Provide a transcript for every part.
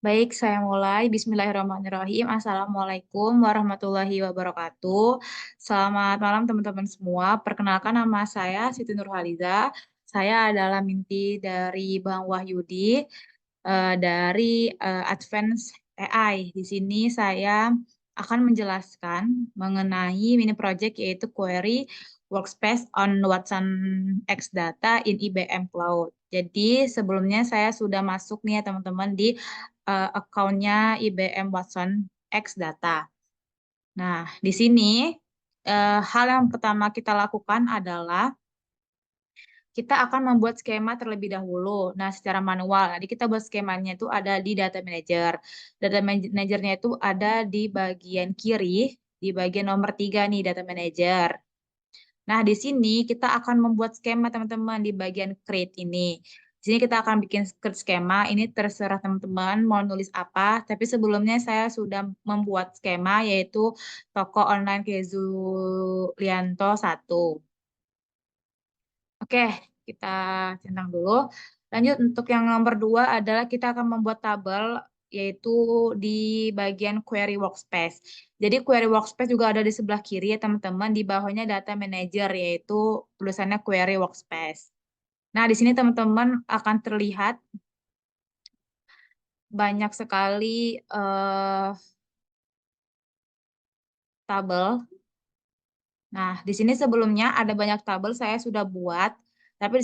Baik, saya mulai. Bismillahirrahmanirrahim. Assalamualaikum warahmatullahi wabarakatuh. Selamat malam teman-teman semua. Perkenalkan nama saya Siti Nurhaliza. Saya adalah Minti dari Bang Wahyudi dari Advance AI. Di sini saya akan menjelaskan mengenai mini project yaitu query workspace on Watson X Data in IBM Cloud. Jadi sebelumnya saya sudah masuk nih ya teman-teman di akunnya IBM Watson X Data. Nah, di sini hal yang pertama kita lakukan adalah kita akan membuat skema terlebih dahulu. Nah, secara manual. Jadi kita buat skemanya itu ada di Data Manager. Data Managernya itu ada di bagian kiri, di bagian nomor 3 nih, Data Manager. Nah, di sini kita akan membuat skema teman-teman di bagian create ini. Di sini kita akan bikin skema, ini terserah teman-teman mau nulis apa, tapi sebelumnya saya sudah membuat skema yaitu toko online Kezulianto 1. Oke, kita centang dulu. Lanjut untuk yang nomor 2 adalah kita akan membuat tabel yaitu di bagian query workspace. Jadi query workspace juga ada di sebelah kiri ya teman-teman. Di bawahnya data manager yaitu tulisannya query workspace. Nah, di sini teman-teman akan terlihat banyak sekali tabel. Nah, di sini sebelumnya ada banyak tabel saya sudah buat, tapi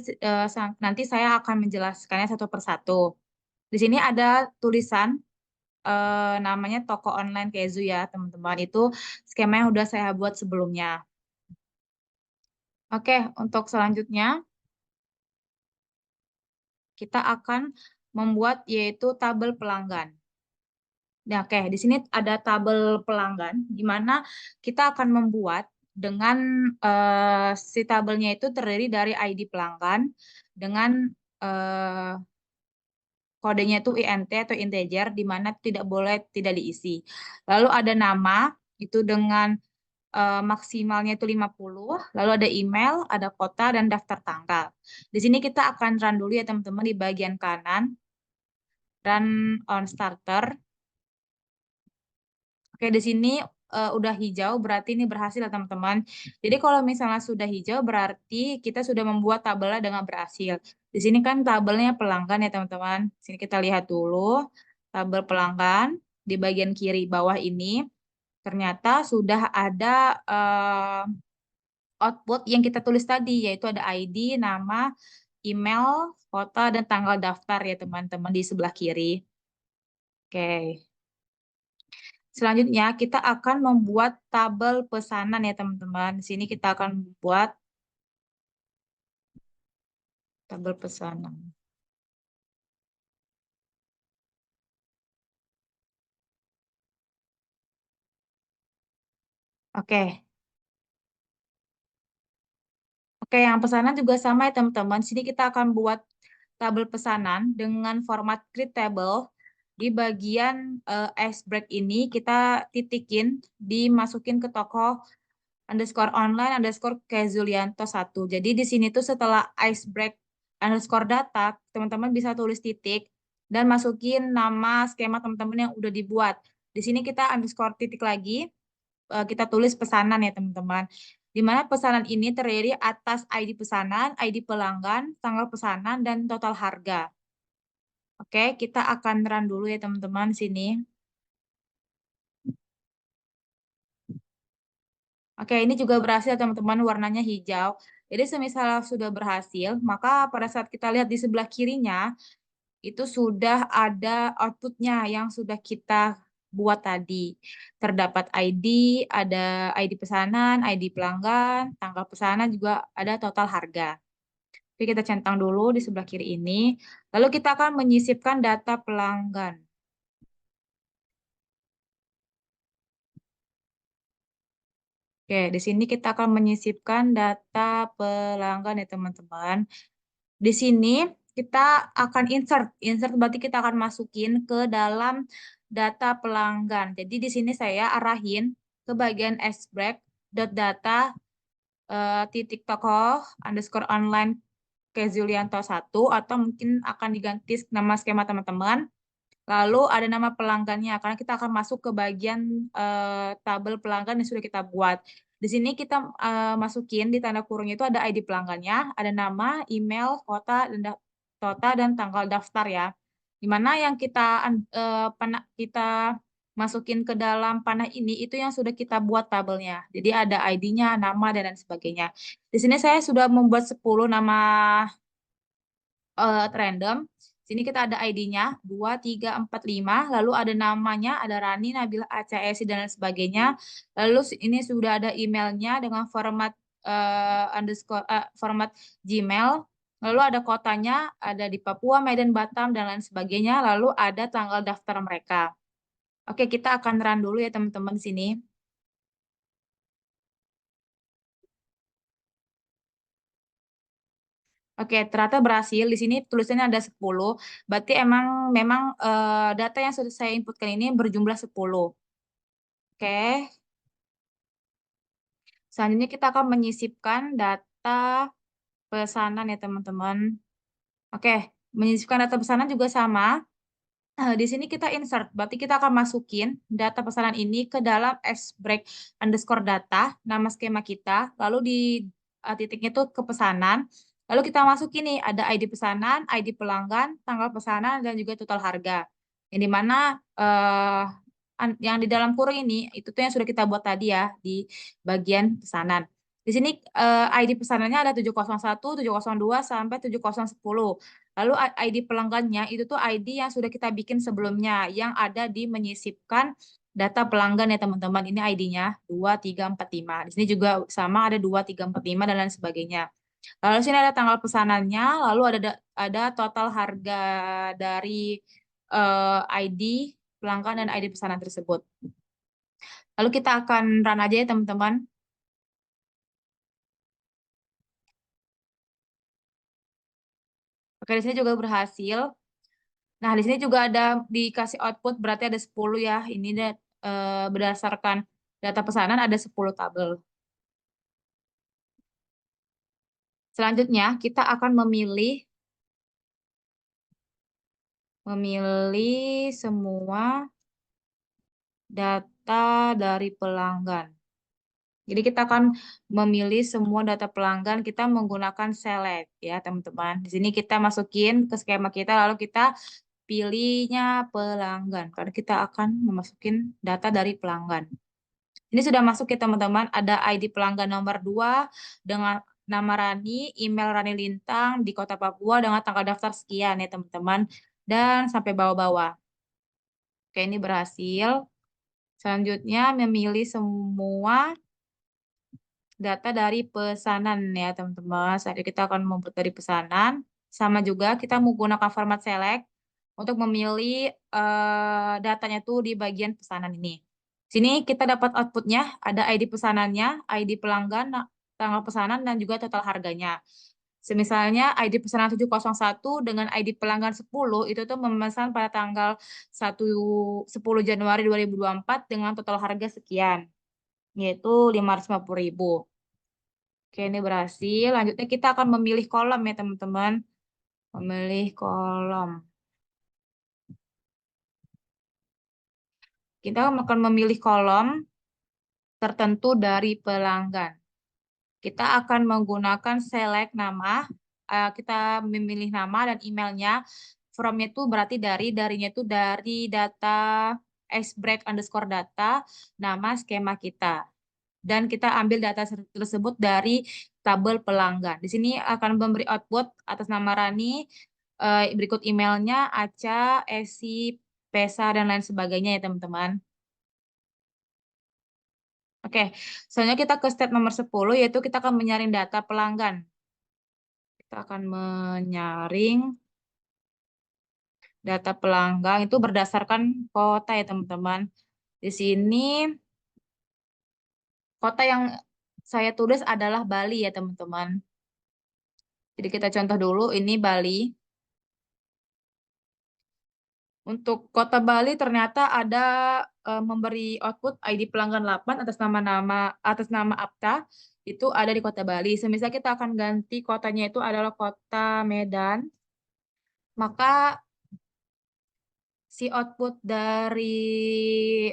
nanti saya akan menjelaskannya satu persatu. Di sini ada tulisan namanya toko online Kezu ya, teman-teman. Itu skema yang udah saya buat sebelumnya. Oke, untuk selanjutnya kita akan membuat yaitu tabel pelanggan. Nah, oke, di sini ada tabel pelanggan di mana kita akan membuat dengan si tabelnya itu terdiri dari ID pelanggan dengan eh, kodenya itu INT atau integer di mana tidak boleh tidak diisi. Lalu ada nama itu dengan maksimalnya itu 50, lalu ada email, ada kota, dan daftar tanggal. Di sini kita akan run dulu ya teman-teman di bagian kanan, run on starter. Oke, di sini udah hijau, berarti ini berhasil ya teman-teman. Jadi kalau misalnya sudah hijau, berarti kita sudah membuat tabelnya dengan berhasil. Di sini kan tabelnya pelanggan ya teman-teman. Sini kita lihat dulu tabel pelanggan di bagian kiri bawah ini. Ternyata sudah ada output yang kita tulis tadi, yaitu ada ID, nama, email, kota, dan tanggal daftar ya teman-teman di sebelah kiri. Oke. Selanjutnya kita akan membuat tabel pesanan ya teman-teman. Di sini kita akan membuat tabel pesanan. Oke. Oke, yang pesanan juga sama ya teman-teman. Di sini kita akan buat tabel pesanan dengan format create table. Di bagian ice break ini kita titikin, dimasukin ke toko underscore online underscore Kezulianto 1. Jadi di sini tuh setelah ice break underscore data, teman-teman bisa tulis titik dan masukin nama skema teman-teman yang udah dibuat. Di sini kita underscore titik lagi, kita tulis pesanan ya teman-teman. Di mana pesanan ini terdiri atas ID pesanan, ID pelanggan, tanggal pesanan, dan total harga. Oke, kita akan run dulu ya teman-teman sini. Oke, ini juga berhasil teman-teman, warnanya hijau. Jadi semisal sudah berhasil, maka pada saat kita lihat di sebelah kirinya, itu sudah ada outputnya yang sudah kita buat tadi. Terdapat ID, ada ID pesanan, ID pelanggan, tanggal pesanan, juga ada total harga. Oke, kita centang dulu di sebelah kiri ini. Lalu kita akan menyisipkan data pelanggan. Oke, di sini kita akan menyisipkan data pelanggan ya teman-teman. Di sini kita akan insert. Insert berarti kita akan masukin ke dalam data pelanggan. Jadi di sini saya arahin ke bagian sbreak data titik tokoh underscore online ke Zulianto 1 atau mungkin akan diganti nama skema teman-teman. Lalu ada nama pelanggannya, karena kita akan masuk ke bagian tabel pelanggan yang sudah kita buat. Di sini kita masukin di tanda kurung itu ada ID pelanggannya, ada nama, email, kota, dan tanggal daftar ya. Dimana yang kita masukin ke dalam panah ini itu yang sudah kita buat tabelnya. Jadi ada ID-nya, nama, dan lain sebagainya. Di sini saya sudah membuat 10 nama random. Sini kita ada ID-nya 2, 3, 4, 5. Lalu ada namanya, ada Rani, Nabila, Aca, Esi, dan lain sebagainya. Lalu ini sudah ada emailnya dengan format format Gmail. Lalu ada kotanya, ada di Papua, Medan, Batam, dan lain sebagainya. Lalu ada tanggal daftar mereka. Oke, kita akan run dulu ya teman-teman di sini. Oke, ternyata berhasil. Di sini tulisannya ada 10. Berarti memang data yang sudah saya inputkan ini berjumlah 10. Oke, selanjutnya kita akan menyisipkan data pesanan ya teman-teman. Oke, menyisipkan data pesanan juga sama. Di sini kita insert, berarti kita akan masukin data pesanan ini ke dalam break underscore data, nama skema kita, lalu di titiknya itu ke pesanan, lalu kita masukin nih ada ID pesanan, ID pelanggan, tanggal pesanan, dan juga total harga. Yang dimana yang di dalam kurung ini itu tuh yang sudah kita buat tadi ya di bagian pesanan. Di sini ID pesanannya ada 701, 702 sampai 7010. Lalu ID pelanggannya itu tuh ID yang sudah kita bikin sebelumnya yang ada di menyisipkan data pelanggan ya teman-teman. Ini ID-nya 2345. Di sini juga sama ada 2345 dan lain sebagainya. Lalu sini ada tanggal pesanannya, lalu ada total harga dari ID pelanggan dan ID pesanan tersebut. Lalu kita akan run aja ya teman-teman. Oke, di sini juga berhasil. Nah, di sini juga ada dikasih output, berarti ada 10 ya. Ini berdasarkan data pesanan ada 10 tabel. Selanjutnya, kita akan memilih semua data dari pelanggan. Jadi kita akan memilih semua data pelanggan, kita menggunakan select ya teman-teman. Di sini kita masukin ke skema kita, lalu kita pilihnya pelanggan. Karena kita akan memasukin data dari pelanggan. Ini sudah masuk ya teman-teman, ada ID pelanggan nomor 2 dengan nama Rani, email Rani Lintang di Kota Papua dengan tanggal daftar sekian ya teman-teman. Dan sampai bawah-bawah. Oke, ini berhasil. Selanjutnya memilih semua data dari pesanan ya teman-teman. Saat ini kita akan membuat dari pesanan. Sama juga kita menggunakan format select untuk memilih datanya tuh di bagian pesanan ini. Sini kita dapat outputnya, ada ID pesanannya, ID pelanggan, tanggal pesanan, dan juga total harganya. Semisalnya ID pesanan 701 dengan ID pelanggan 10 itu tuh memesan pada tanggal 10 Januari 2024 dengan total harga sekian, yaitu 550.000. Oke, ini berhasil. Lanjutnya kita akan memilih kolom ya, teman-teman. Memilih kolom. Kita akan memilih kolom tertentu dari pelanggan. Kita akan menggunakan select nama. Kita memilih nama dan emailnya. From-nya itu berarti darinya itu dari data break underscore data, nama skema kita. Dan kita ambil data tersebut dari tabel pelanggan. Di sini akan memberi output atas nama Rani, berikut emailnya, Aca, Esi, Pesa, dan lain sebagainya ya teman-teman. Oke, selanjutnya kita ke step nomor 10, yaitu kita akan menyaring data pelanggan. Kita akan menyaring data pelanggan itu berdasarkan kota ya teman-teman. Di sini kota yang saya tulis adalah Bali ya teman-teman. Jadi kita contoh dulu, ini Bali. Untuk kota Bali ternyata ada memberi output ID pelanggan 8 atas nama Apta itu ada di kota Bali. Semisal kita akan ganti kotanya itu adalah kota Medan, maka si output dari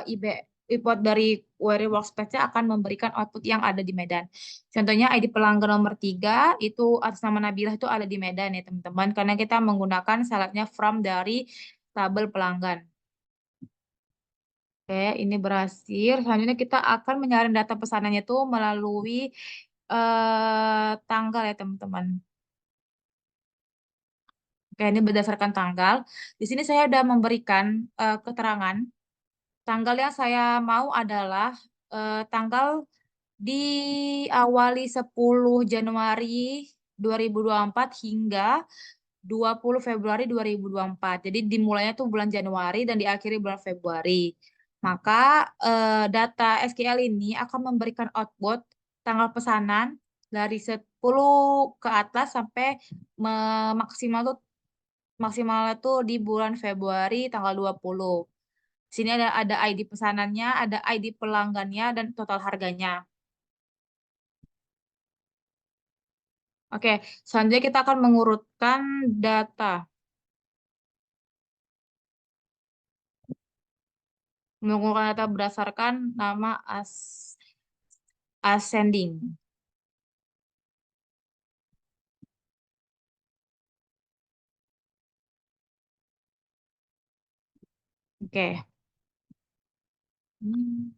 IB, output dari query workspace-nya akan memberikan output yang ada di Medan. Contohnya ID pelanggan nomor 3 itu atas nama Nabila itu ada di Medan ya teman-teman, karena kita menggunakan syaratnya from dari tabel pelanggan. Oke, ini berhasil. Selanjutnya kita akan menyaring data pesanannya itu melalui tanggal ya teman-teman. Oke, ini berdasarkan tanggal. Di sini saya sudah memberikan keterangan. Tanggal yang saya mau adalah tanggal diawali 10 Januari 2024 hingga 20 Februari 2024. Jadi dimulainya tuh bulan Januari dan diakhiri bulan Februari. Maka data SQL ini akan memberikan output tanggal pesanan dari 10 ke atas sampai maksimal tuh maksimalnya tuh di bulan Februari tanggal 20. Sini ada ID pesanannya, ada ID pelanggannya, dan total harganya. Oke, selanjutnya kita akan mengurutkan data. Mengurutkan data berdasarkan nama ascending. Oke.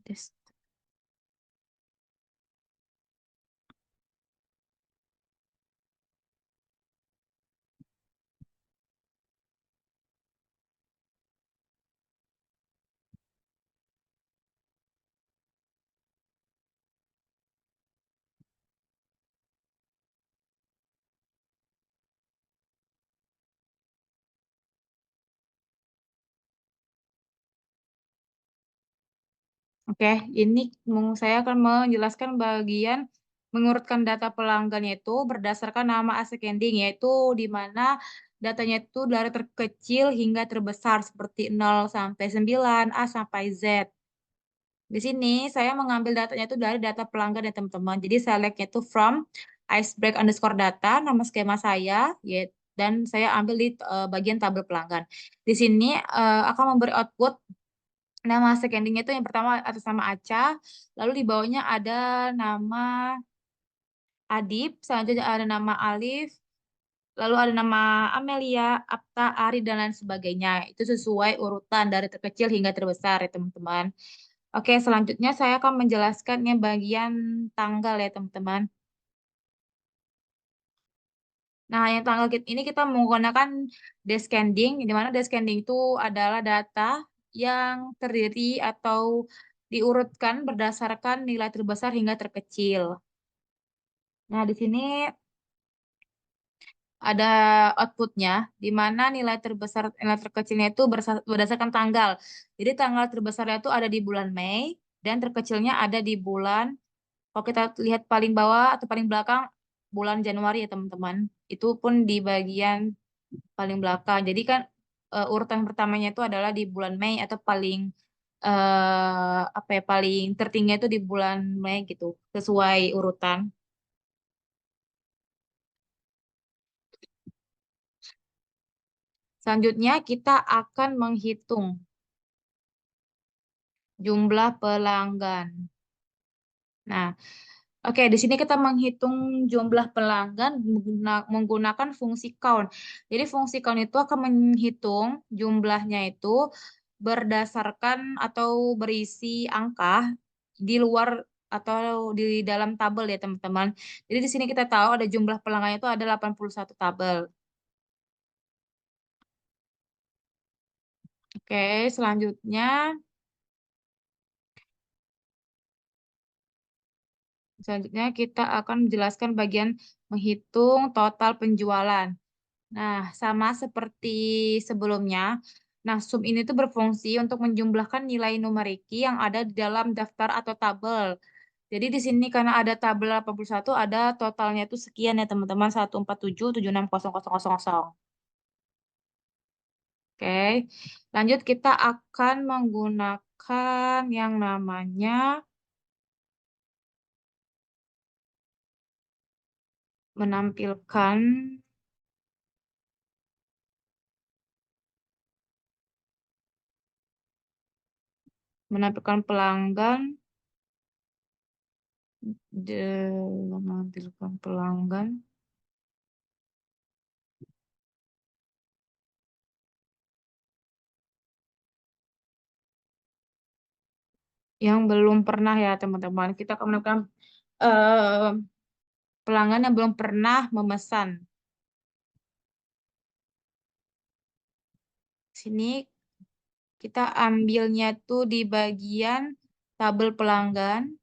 Tes. Oke, ini saya akan menjelaskan bagian mengurutkan data pelanggannya itu berdasarkan nama ascending, yaitu di mana datanya itu dari terkecil hingga terbesar seperti 0 sampai 9, A sampai Z. Di sini saya mengambil datanya itu dari data pelanggan ya teman-teman. Jadi selectnya itu from icebreak underscore data, nama skema saya, ya, dan saya ambil di bagian tabel pelanggan. Di sini akan memberi output nama secondingnya itu yang pertama atas nama Aca, lalu di bawahnya ada nama Adib, selanjutnya ada nama Alif, lalu ada nama Amelia, Apta, Ari, dan lain sebagainya. Itu sesuai urutan dari terkecil hingga terbesar ya teman-teman. Oke, selanjutnya saya akan menjelaskannya bagian tanggal ya teman-teman. Nah, yang tanggal ini kita menggunakan descending, di mana descending itu adalah data yang terdiri atau diurutkan berdasarkan nilai terbesar hingga terkecil. Nah, di sini ada outputnya, di mana nilai terbesar, nilai terkecilnya itu berdasarkan tanggal. Jadi tanggal terbesarnya itu ada di bulan Mei, dan terkecilnya ada di bulan, kalau kita lihat paling bawah atau paling belakang, bulan Januari ya teman-teman. Itu pun di bagian paling belakang. Jadi kan urutan pertamanya itu adalah di bulan Mei atau paling apa ya paling tertinggi itu di bulan Mei gitu, sesuai urutan. Selanjutnya kita akan menghitung jumlah pelanggan. Nah, oke, di sini kita menghitung jumlah pelanggan menggunakan fungsi count. Jadi fungsi count itu akan menghitung jumlahnya itu berdasarkan atau berisi angka di luar atau di dalam tabel ya teman-teman. Jadi di sini kita tahu ada jumlah pelanggannya itu ada 81 tabel. Oke, selanjutnya kita akan menjelaskan bagian menghitung total penjualan. Nah, sama seperti sebelumnya, nah sum ini tuh berfungsi untuk menjumlahkan nilai numeriki yang ada di dalam daftar atau tabel. Jadi di sini karena ada tabel 81, ada totalnya itu sekian ya teman-teman, 147760000. Oke, lanjut kita akan menggunakan yang namanya menampilkan menampilkan pelanggan, menampilkan pelanggan yang belum pernah ya teman-teman. Kita akan menemukan eh, pelanggan yang belum pernah memesan. Sini kita ambilnya tuh di bagian tabel pelanggan.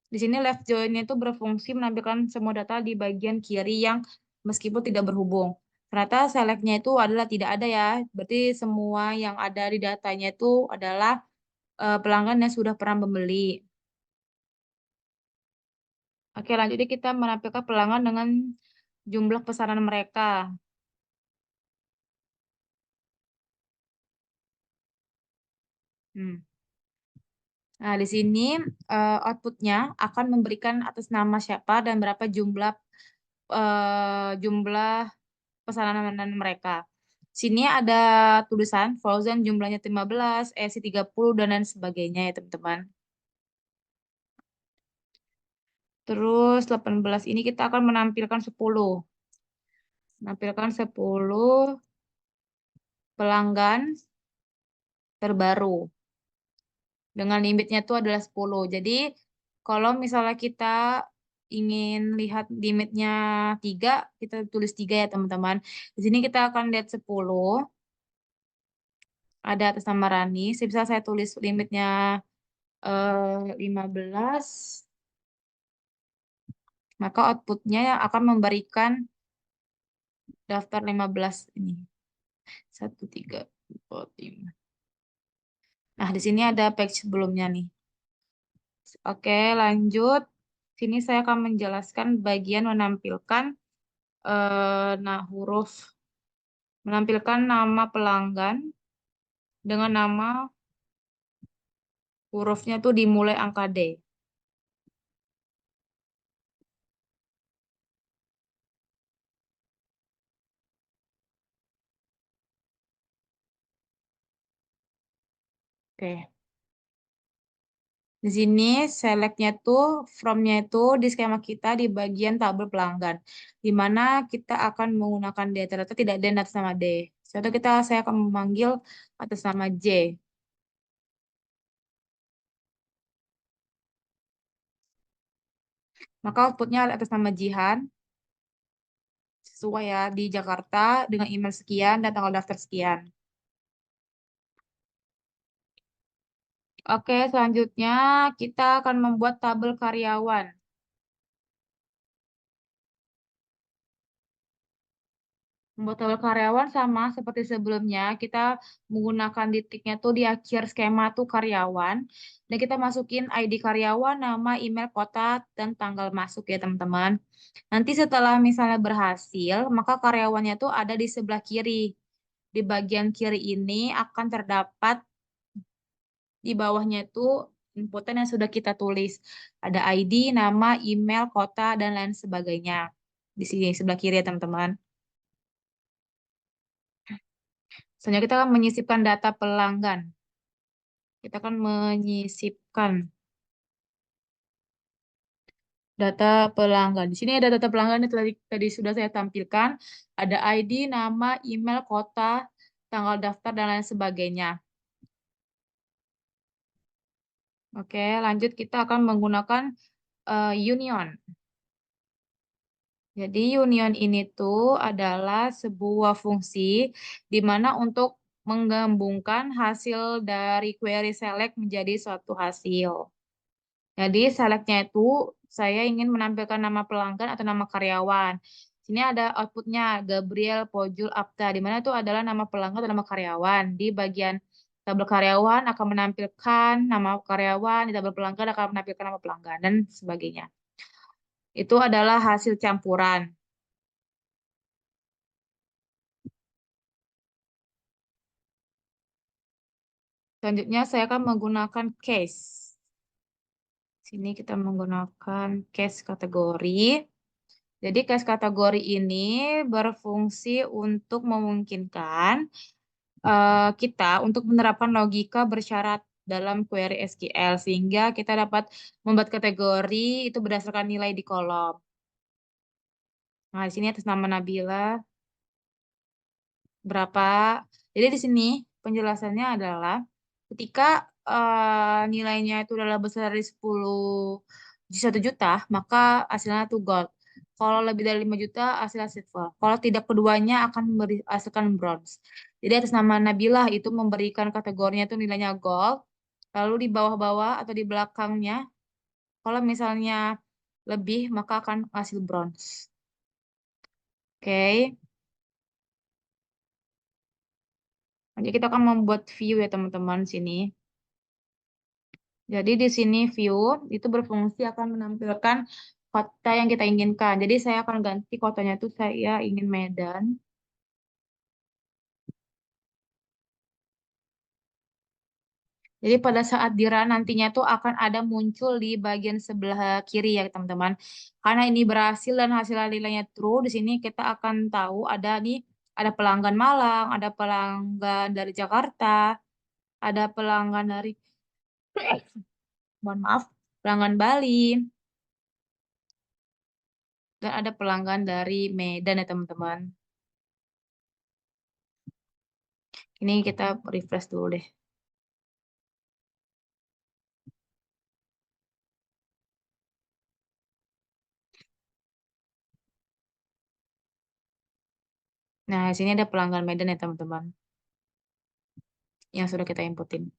Di sini left join itu berfungsi menampilkan semua data di bagian kiri yang meskipun tidak berhubung. Ternyata select-nya itu adalah tidak ada ya. Berarti semua yang ada di datanya itu adalah pelanggan yang sudah pernah membeli. Oke, lanjutnya kita menampilkan pelanggan dengan jumlah pesanan mereka. Hmm. Nah, di sini outputnya akan memberikan atas nama siapa dan berapa jumlah pesanan mereka. Sini ada tulisan frozen jumlahnya 15, EC 30 dan lain sebagainya ya teman-teman. Terus 18 ini kita akan menampilkan 10. Menampilkan 10 pelanggan terbaru. Dengan limitnya itu adalah 10. Jadi kalau misalnya kita ingin lihat limitnya 3, kita tulis 3 ya teman-teman. Di sini kita akan lihat 10. Ada atas nama Rani. Bisa saya tulis limitnya 15. Maka outputnya akan memberikan daftar 15 ini. 1, 3, 4, 5. Nah, di sini ada page sebelumnya nih. Oke, lanjut. Sini saya akan menjelaskan bagian menampilkan nah huruf menampilkan nama pelanggan dengan nama hurufnya tuh dimulai angka D. Oke. Di sini select-nya tuh from-nya itu di skema kita di bagian tabel pelanggan, di mana kita akan menggunakan D. Ternyata tidak ada atas nama D. Contoh saya akan memanggil atas nama J. Maka outputnya atas nama Jihan, sesuai ya di Jakarta dengan email sekian dan tanggal daftar sekian. Oke, selanjutnya kita akan membuat tabel karyawan. Membuat tabel karyawan sama seperti sebelumnya, kita menggunakan titiknya tuh di akhir skema tuh karyawan. Dan kita masukin ID karyawan, nama, email, kota, dan tanggal masuk ya teman-teman. Nanti setelah misalnya berhasil, maka karyawannya tuh ada di sebelah kiri. Di bagian kiri ini akan terdapat di bawahnya itu inputan yang sudah kita tulis. Ada ID, nama, email, kota, dan lain sebagainya. Di sini sebelah kiri ya teman-teman. Selanjutnya kita akan menyisipkan data pelanggan. Kita akan menyisipkan data pelanggan. Di sini ada data pelanggan yang tadi sudah saya tampilkan. Ada ID, nama, email, kota, tanggal daftar, dan lain sebagainya. Oke, lanjut kita akan menggunakan union. Jadi union ini tuh adalah sebuah fungsi di mana untuk menggabungkan hasil dari query select menjadi suatu hasil. Jadi selectnya itu saya ingin menampilkan nama pelanggan atau nama karyawan. Sini ada outputnya Gabriel Pojul Apta, di mana itu adalah nama pelanggan atau nama karyawan. Di bagian tabel karyawan akan menampilkan nama karyawan, di tabel pelanggan akan menampilkan nama pelanggan, dan sebagainya. Itu adalah hasil campuran. Selanjutnya saya akan menggunakan case. Sini kita menggunakan case kategori. Jadi case kategori ini berfungsi untuk memungkinkan kita untuk menerapkan logika bersyarat. dalam query SQL sehingga kita dapat membuat kategori itu berdasarkan nilai di kolom. Nah, di sini atas nama Nabila berapa. Jadi di sini penjelasannya adalah ketika nilainya itu adalah besar dari 1 juta, maka hasilnya itu gold. Kalau lebih dari 5 juta, hasilnya silver. Kalau tidak, keduanya akan menghasilkan bronze. Jadi atas nama Nabilah itu memberikan kategorinya itu nilainya gold. Lalu di bawah-bawah atau di belakangnya, kalau misalnya lebih, maka akan hasil bronze. Oke. Jadi kita akan membuat view ya teman-teman sini. Jadi di sini view itu berfungsi akan menampilkan kota yang kita inginkan. Jadi saya akan ganti kotanya itu saya ingin Medan. Jadi pada saat di run nantinya tuh akan ada muncul di bagian sebelah kiri ya teman-teman. Karena ini berhasil dan hasil nilainya true, di sini kita akan tahu ada nih ada pelanggan Malang, ada pelanggan dari Jakarta, ada pelanggan dari mohon maaf, pelanggan Bali, dan ada pelanggan dari Medan ya teman-teman. Ini kita refresh dulu deh. Nah, di sini ada pelanggan Medan ya teman-teman yang sudah kita inputin.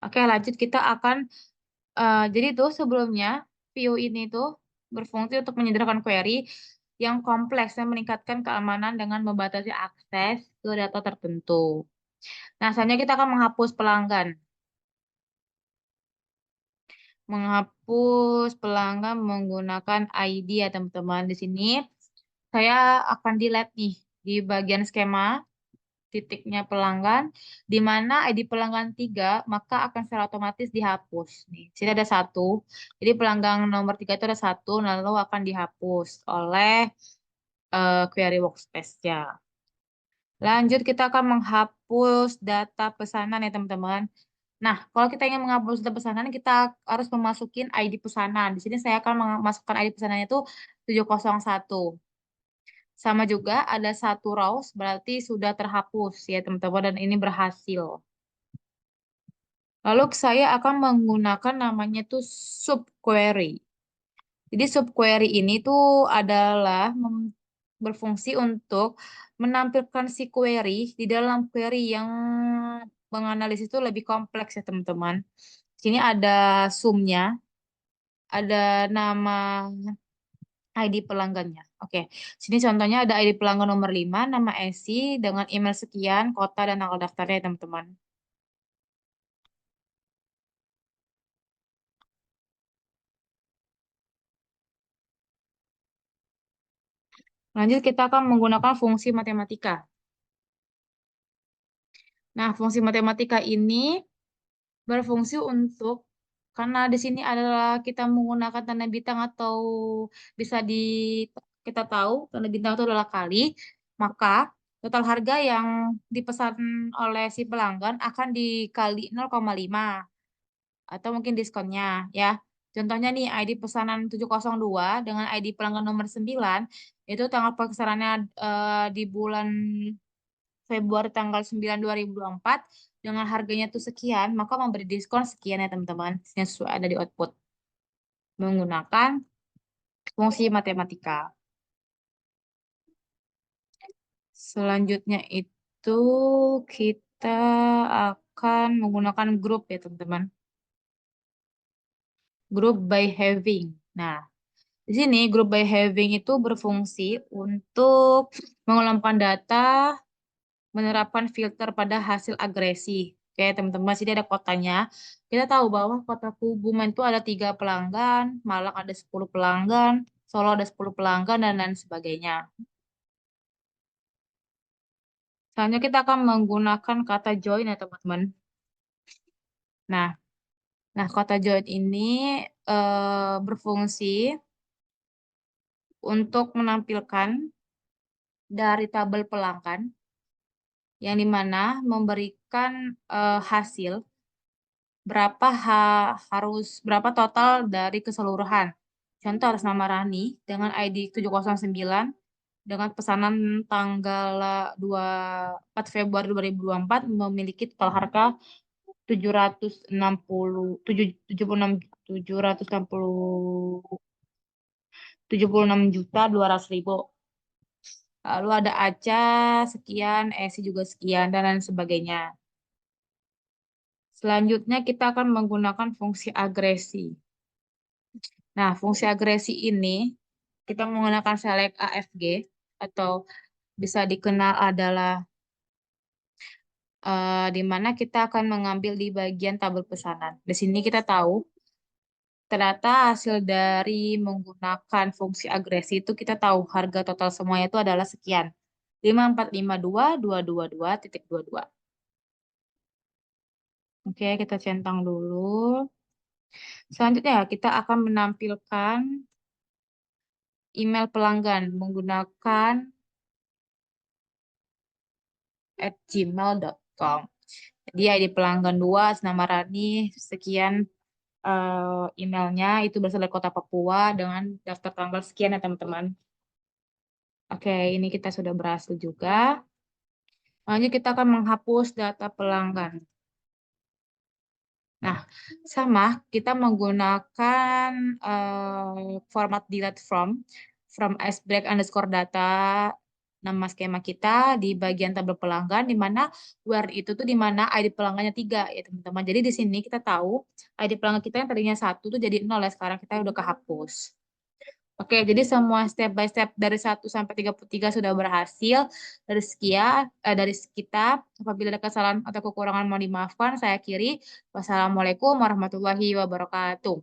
Oke, lanjut kita akan jadi tuh sebelumnya view ini tuh berfungsi untuk menyederhanakan query yang kompleks dan meningkatkan keamanan dengan membatasi akses ke data tertentu. Nah, selanjutnya kita akan menghapus pelanggan. Menghapus pelanggan menggunakan ID ya teman-teman. Di sini saya akan delete nih di bagian skema titiknya pelanggan, di mana ID pelanggan 3 maka akan secara otomatis dihapus. Nih, sini ada 1. Jadi pelanggan nomor 3 itu ada 1, lalu akan dihapus oleh query workspace ya. Lanjut kita akan menghapus data pesanan ya teman-teman. Nah, kalau kita ingin menghapus data pesanan, kita harus memasukin ID pesanan. Di sini saya akan memasukkan ID pesanannya itu 701. Sama juga ada 1 rows, berarti sudah terhapus ya teman-teman, dan ini berhasil. Lalu saya akan menggunakan namanya tuh subquery. Jadi subquery ini tuh adalah berfungsi untuk menampilkan si query di dalam query yang menganalisis itu lebih kompleks ya teman-teman. Sini ada sumnya, ada nama ID pelanggannya. Oke, sini contohnya ada ID pelanggan nomor 5, nama Esi dengan email sekian, kota dan tanggal daftarnya ya teman-teman. Lanjut kita akan menggunakan fungsi matematika. Nah, fungsi matematika ini berfungsi untuk karena di sini adalah kita menggunakan tanda bintang atau bisa kita tahu tanda bintang itu adalah kali, maka total harga yang dipesan oleh si pelanggan akan dikali 0,5 atau mungkin diskonnya ya. Contohnya nih ID pesanan 702 dengan ID pelanggan nomor 9 itu tanggal pesarannya di bulan Februari tanggal 9 2024 dengan harganya tuh sekian, maka memberi diskon sekian ya teman-teman. Yang sesuai ada di output menggunakan fungsi matematika. Selanjutnya itu kita akan menggunakan grup ya teman-teman. Grup by having. Nah, di sini grup by having itu berfungsi untuk mengelompokkan data, menerapkan filter pada hasil agresi. Oke, teman-teman, sini ada kotanya. Kita tahu bahwa kota Kebumen itu ada 3 pelanggan, Malang ada 10 pelanggan, Solo ada 10 pelanggan, dan lain sebagainya. Selanjutnya kita akan menggunakan kata join ya, teman-teman. Nah, kata join ini berfungsi untuk menampilkan dari tabel pelanggan yang dimana memberikan hasil berapa total dari keseluruhan. Contoh atas nama Rani dengan ID 709 dengan pesanan tanggal 4 Februari 2024 memiliki total harga 766.200.000. Lalu ada Aca sekian, Esi juga sekian, dan lain sebagainya. Selanjutnya kita akan menggunakan fungsi agresi. Nah, fungsi agresi ini kita menggunakan select AFG atau bisa dikenal adalah di mana kita akan mengambil di bagian tabel pesanan. Di sini kita tahu ternyata hasil dari menggunakan fungsi agresi itu kita tahu harga total semuanya itu adalah sekian. 5452.222.22. Oke, kita centang dulu. Selanjutnya kita akan menampilkan email pelanggan menggunakan @gmail.com. Jadi ID pelanggan 2, nama Rani, sekian emailnya, itu berasal dari Kota Papua dengan daftar tanggal sekian ya teman-teman. Oke, ini kita sudah berhasil juga. Lanjut kita akan menghapus data pelanggan. Nah, sama kita menggunakan format delete from break underscore data nama skema kita di bagian tabel pelanggan di mana where itu tuh di mana ID pelanggannya 3 ya teman-teman. Jadi di sini kita tahu ID pelanggan kita yang tadinya 1 tuh jadi 0 ya, sekarang kita udah kehapus. Oke, jadi semua step by step dari 1 sampai 33 sudah berhasil. Dari kita, apabila ada kesalahan atau kekurangan mohon dimaafkan, saya akhiri. Wassalamualaikum warahmatullahi wabarakatuh.